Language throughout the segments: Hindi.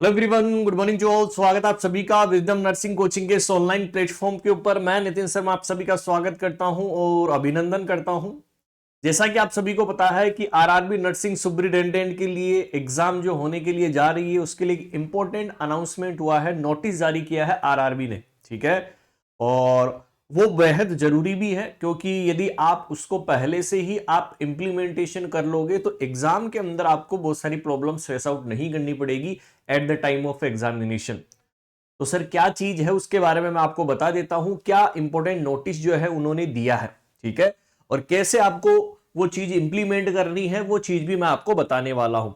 Hello everyone, good morning to all. स्वागत है आप सभी का विजडम नर्सिंग कोचिंग के इस ऑनलाइन प्लेटफॉर्म के ऊपर। मैं नितिन शर्मा आप सभी का स्वागत करता हूं और अभिनंदन करता हूं। जैसा कि आप सभी को पता है कि आरआरबी नर्सिंग सुपरिटेंडेंट के लिए एग्जाम जो होने के लिए जा रही है उसके लिए इंपॉर्टेंट अनाउंसमेंट हुआ है, नोटिस जारी किया है आरआरबी ने। ठीक है, और वो बेहद जरूरी भी है क्योंकि यदि आप उसको पहले से ही आप इंप्लीमेंटेशन कर लोगे तो एग्जाम के अंदर आपको बहुत सारी प्रॉब्लम्स फेस आउट नहीं करनी पड़ेगी at the time of examination. तो सर क्या चीज है उसके बारे में मैं आपको बता देता हूं, क्या इंपॉर्टेंट नोटिस जो है उन्होंने दिया है। ठीक है, और कैसे आपको वो चीज इंप्लीमेंट करनी है वो चीज भी मैं आपको बताने वाला हूं।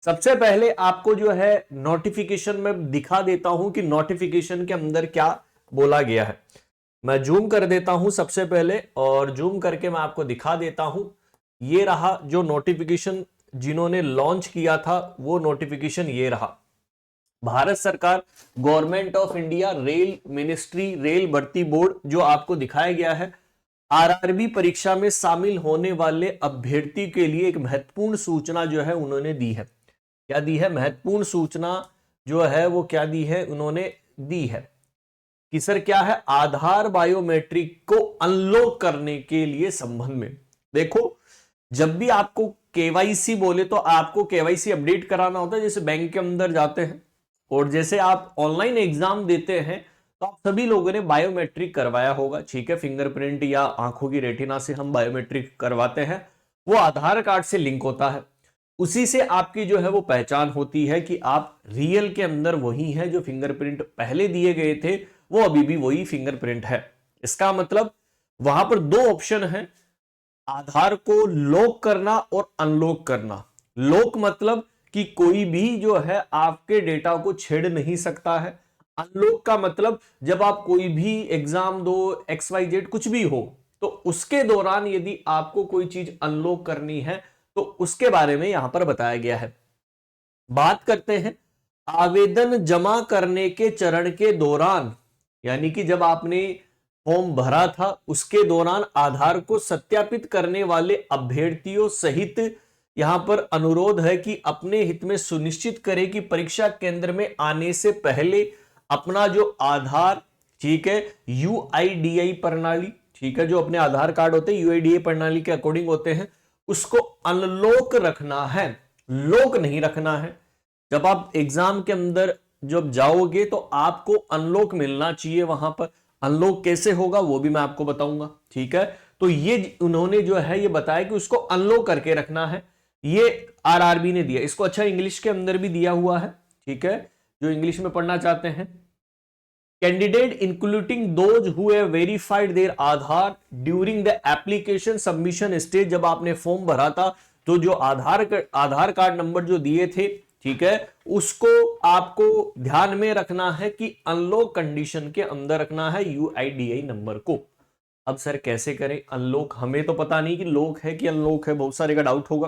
सबसे पहले आपको जो है नोटिफिकेशन में दिखा देता हूं कि नोटिफिकेशन के अंदर क्या बोला गया है। मैं जूम कर देता हूं सबसे पहले, और जूम करके मैं आपको दिखा देता हूं। ये रहा जो नोटिफिकेशन जिन्होंने लॉन्च किया था, वो नोटिफिकेशन ये रहा। भारत सरकार, government of India, rail ministry, rail भर्ती बोर्ड, जो आपको दिखाया गया है। आरआरबी परीक्षा में शामिल होने वाले अभ्यर्थी के लिए एक महत्वपूर्ण सूचना जो है उन्होंने दी है। क्या दी है? महत्वपूर्ण सूचना जो है वो क्या दी है? उन्होंने दी है कि सर क्या है, आधार बायोमेट्रिक को अनलॉक करने के लिए संबंध में। देखो, जब भी आपको केवाईसी बोले तो आपको केवाईसी अपडेट कराना होता है। जैसे बैंक के अंदर जाते हैं और जैसे आप ऑनलाइन एग्जाम देते हैं तो आप सभी लोगों ने बायोमेट्रिक करवाया होगा। ठीक है, फिंगरप्रिंट या आंखों की रेटिना से हम बायोमेट्रिक करवाते हैं, वो आधार कार्ड से लिंक होता है। उसी से आपकी जो है वो पहचान होती है कि आप रियल के अंदर वही हैं जो फिंगरप्रिंट पहले दिए गए थे, वो अभी भी वही फिंगरप्रिंट है। इसका मतलब वहां पर दो ऑप्शन है, आधार को लॉक करना और अनलॉक करना। लॉक मतलब कि कोई भी जो है आपके डेटा को छेड़ नहीं सकता है। अनलॉक का मतलब जब आप कोई भी एग्जाम दो, XYZ कुछ भी हो, तो उसके दौरान यदि आपको कोई चीज अनलॉक करनी है तो उसके बारे में यहां पर बताया गया है। बात करते हैं आवेदन जमा करने के चरण के दौरान, यानी कि जब आपने फॉर्म भरा था उसके दौरान आधार को सत्यापित करने वाले अभ्यर्थियों सहित यहां पर अनुरोध है कि अपने हित में सुनिश्चित करें कि परीक्षा केंद्र में आने से पहले अपना जो आधार, ठीक है, यूआईडीआई प्रणाली, ठीक है, जो अपने आधार कार्ड होते हैं यूआईडीआई प्रणाली के अकॉर्डिंग होते हैं, उसको अनलॉक रखना है, लॉक नहीं रखना है। जब आप एग्जाम के अंदर जब जाओगे तो आपको अनलॉक मिलना चाहिए वहां पर। अनलॉक कैसे होगा वो भी मैं आपको बताऊंगा। ठीक है, तो ये उन्होंने जो है ये बताया कि उसको अनलॉक करके रखना है। ये आरआरबी ने दिया, इसको अच्छा इंग्लिश के अंदर भी दिया हुआ है। ठीक है, जो इंग्लिश में पढ़ना चाहते हैं, candidate including those who have verified their Aadhaar during the application submission stage. जब आपने फॉर्म भरा था तो जो आधार कार्ड नंबर जो दिए थे, ठीक है, उसको आपको ध्यान में रखना है कि अनलॉक कंडीशन के अंदर रखना है यूआईडीआई नंबर को। अब सर कैसे करें अनलॉक? हमें तो पता नहीं कि लॉक है कि अनलॉक है, बहुत सारे का डाउट होगा।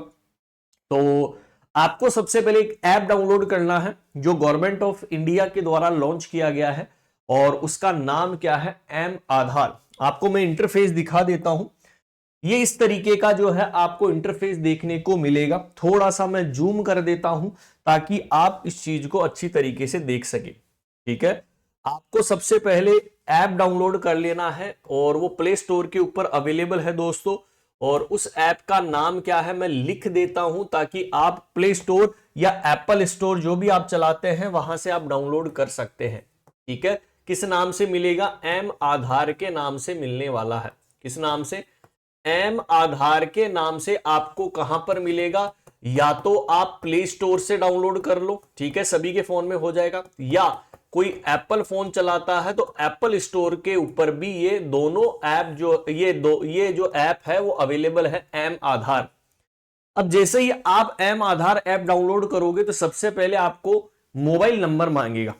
तो आपको सबसे पहले एक ऐप डाउनलोड करना है जो गवर्नमेंट ऑफ इंडिया के द्वारा लॉन्च किया गया है, और उसका नाम क्या है? एम आधार। आपको मैं इंटरफेस दिखा देता हूं। ये इस तरीके का जो है आपको इंटरफेस देखने को मिलेगा। थोड़ा सा मैं जूम कर देता हूं ताकि आप इस चीज को अच्छी तरीके से देख सके। ठीक है, आपको सबसे पहले ऐप डाउनलोड कर लेना है और वो प्ले स्टोर के ऊपर अवेलेबल है दोस्तों। और उस ऐप का नाम क्या है मैं लिख देता हूं ताकि आप प्ले स्टोर या एप्पल स्टोर जो भी आप चलाते हैं वहां से आप डाउनलोड कर सकते हैं। ठीक है, किस नाम से मिलेगा? एम आधार के नाम से मिलने वाला है। किस नाम से? एम आधार के नाम से आपको कहां पर मिलेगा? या तो आप प्ले स्टोर से डाउनलोड कर लो, ठीक है, सभी के फोन में हो जाएगा, या कोई एप्पल फोन चलाता है तो एप्पल स्टोर के ऊपर भी ये दोनों ऐप जो ये जो ऐप है वो अवेलेबल है, एम आधार। अब जैसे ही आप एम आधार ऐप डाउनलोड करोगे तो सबसे पहले आपको मोबाइल नंबर मांगेगा,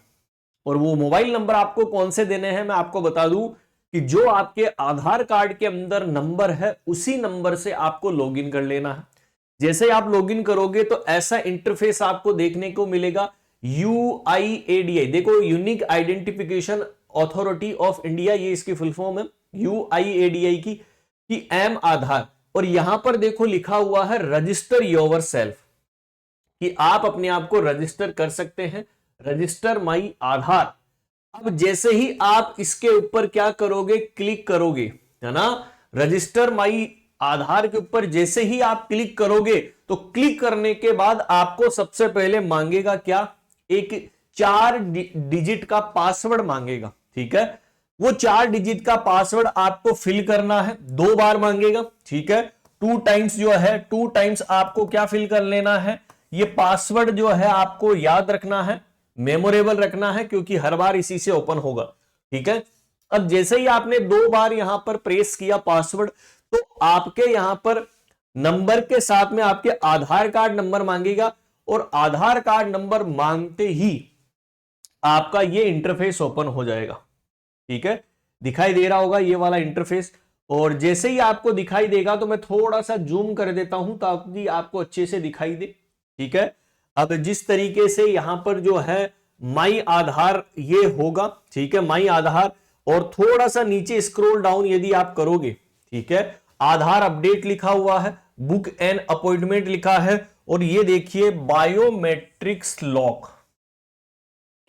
और वो मोबाइल नंबर आपको कौन से देने हैं मैं आपको बता दूं कि जो आपके आधार कार्ड के अंदर नंबर है उसी नंबर से आपको लॉगिन कर लेना है। जैसे आप लॉगिन करोगे तो ऐसा इंटरफेस आपको देखने को मिलेगा। यूआईएडीआई, देखो, unique identification authority of India, ये इसकी फुल फॉर्म है यूआईएडीआई की, कि एम आधार। और यहां पर देखो लिखा हुआ है रजिस्टर योर सेल्फ, कि आप अपने आप को रजिस्टर कर सकते हैं। रजिस्टर माई आधार। अब जैसे ही आप इसके ऊपर क्या करोगे, क्लिक करोगे, है ना, रजिस्टर माई आधार के ऊपर जैसे ही आप क्लिक करोगे तो क्लिक करने के बाद आपको सबसे पहले मांगेगा क्या, एक 4 डिजिट का पासवर्ड मांगेगा। ठीक है, वो 4 डिजिट का पासवर्ड आपको फिल करना है, 2 बार मांगेगा। ठीक है, 2 टाइम्स जो है, 2 टाइम्स आपको क्या फिल कर लेना है, ये पासवर्ड जो है आपको याद रखना है, मेमोरेबल रखना है, क्योंकि हर बार इसी से ओपन होगा। ठीक है, अब जैसे ही आपने 2 बार यहां पर प्रेस किया पासवर्ड, तो आपके यहां पर नंबर के साथ में आपके आधार कार्ड नंबर मांगेगा, और आधार कार्ड नंबर मांगते ही आपका ये इंटरफेस ओपन हो जाएगा। ठीक है, दिखाई दे रहा होगा ये वाला इंटरफेस, और जैसे ही आपको दिखाई देगा तो मैं थोड़ा सा जूम कर देता हूं ताकि आपको अच्छे से दिखाई दे। ठीक है, अब जिस तरीके से यहां पर जो है माई आधार ये होगा, ठीक है, माई आधार, और थोड़ा सा नीचे स्क्रॉल डाउन यदि आप करोगे, ठीक है, आधार अपडेट लिखा हुआ है, बुक एंड अपॉइंटमेंट लिखा है, और ये देखिए बायोमेट्रिक्स लॉक,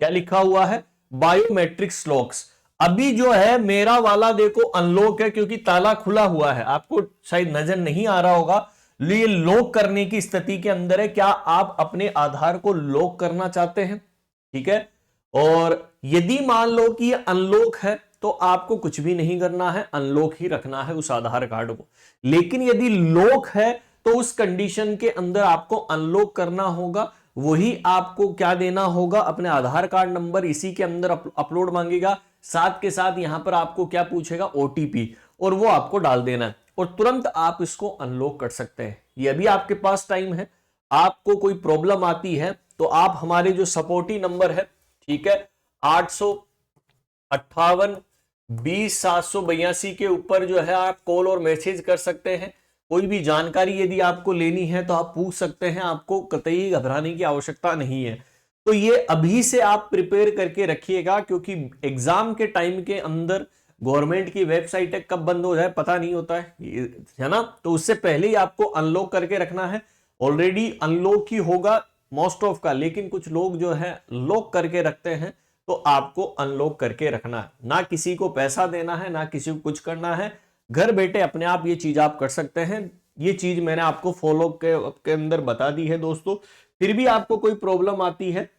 क्या लिखा हुआ है, बायोमेट्रिक्स लॉक्स। अभी जो है मेरा वाला देखो अनलॉक है, क्योंकि ताला खुला हुआ है, आपको शायद नजर नहीं आ रहा होगा। ये लॉक करने की स्थिति के अंदर है। क्या आप अपने आधार को लॉक करना चाहते हैं? ठीक है, और यदि मान लो कि ये अनलॉक है तो आपको कुछ भी नहीं करना है, अनलॉक ही रखना है उस आधार कार्ड को। लेकिन यदि लॉक है तो उस कंडीशन के अंदर आपको अनलॉक करना होगा। वही आपको क्या देना होगा, अपने आधार कार्ड नंबर इसी के अंदर अपलोड मांगेगा, साथ के साथ यहां पर आपको क्या पूछेगा, ओटीपी, और वो आपको डाल देना है, और तुरंत आप इसको अनलॉक कर सकते हैं। ये अभी आपके पास टाइम है। आपको कोई प्रॉब्लम आती है तो आप हमारे जो सपोर्टी नंबर है, ठीक है, 858-20-782 के ऊपर जो है आप कॉल और मैसेज कर सकते हैं। कोई भी जानकारी यदि आपको लेनी है तो आप पूछ सकते हैं, आपको कतई घबराने की आवश्यकता नहीं है। तो ये अभी से आप प्रिपेयर करके रखिएगा, क्योंकि एग्जाम के टाइम के अंदर गवर्नमेंट की वेबसाइट है, कब बंद हो जाए पता नहीं होता है ना, तो उससे पहले ही आपको अनलॉक करके रखना है। ऑलरेडी अनलॉक ही होगा मोस्ट ऑफ का, लेकिन कुछ लोग जो है लॉक करके रखते हैं, तो आपको अनलॉक करके रखना है। ना किसी को पैसा देना है, ना किसी को कुछ करना है, घर बैठे अपने आप ये चीज आप कर सकते हैं। ये चीज मैंने आपको फॉलो के अंदर बता दी है दोस्तों। फिर भी आपको कोई प्रॉब्लम आती है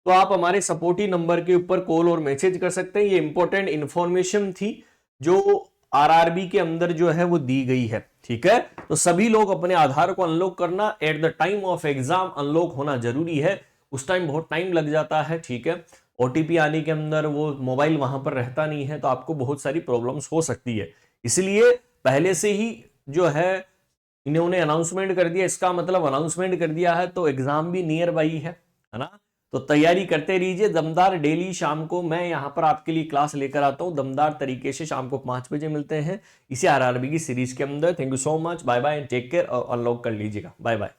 तो आप हमारे सपोर्टी नंबर के ऊपर कॉल और मैसेज कर सकते हैं। ये इंपॉर्टेंट इंफॉर्मेशन थी जो आरआरबी के अंदर जो है वो दी गई है। ठीक है, तो सभी लोग अपने आधार को अनलॉक करना, at the time of exam unlock होना जरूरी है। उस टाइम बहुत टाइम लग जाता है। ठीक है, ओटीपी आने के अंदर वो मोबाइल वहां पर रहता नहीं है, तो आपको बहुत सारी प्रॉब्लम्स हो सकती है। इसलिए पहले से ही जो है इन्होंने अनाउंसमेंट कर दिया, इसका मतलब अनाउंसमेंट कर दिया है तो एग्जाम भी नियर बाई है ना, तो तैयारी करते रहिए दमदार। डेली शाम को मैं यहां पर आपके लिए क्लास लेकर आता हूं दमदार तरीके से। शाम को 5 बजे मिलते हैं इसी आरआरबी की सीरीज के अंदर। Thank you so much, bye bye, take care, और अनलॉक कर लीजिएगा। बाय बाय।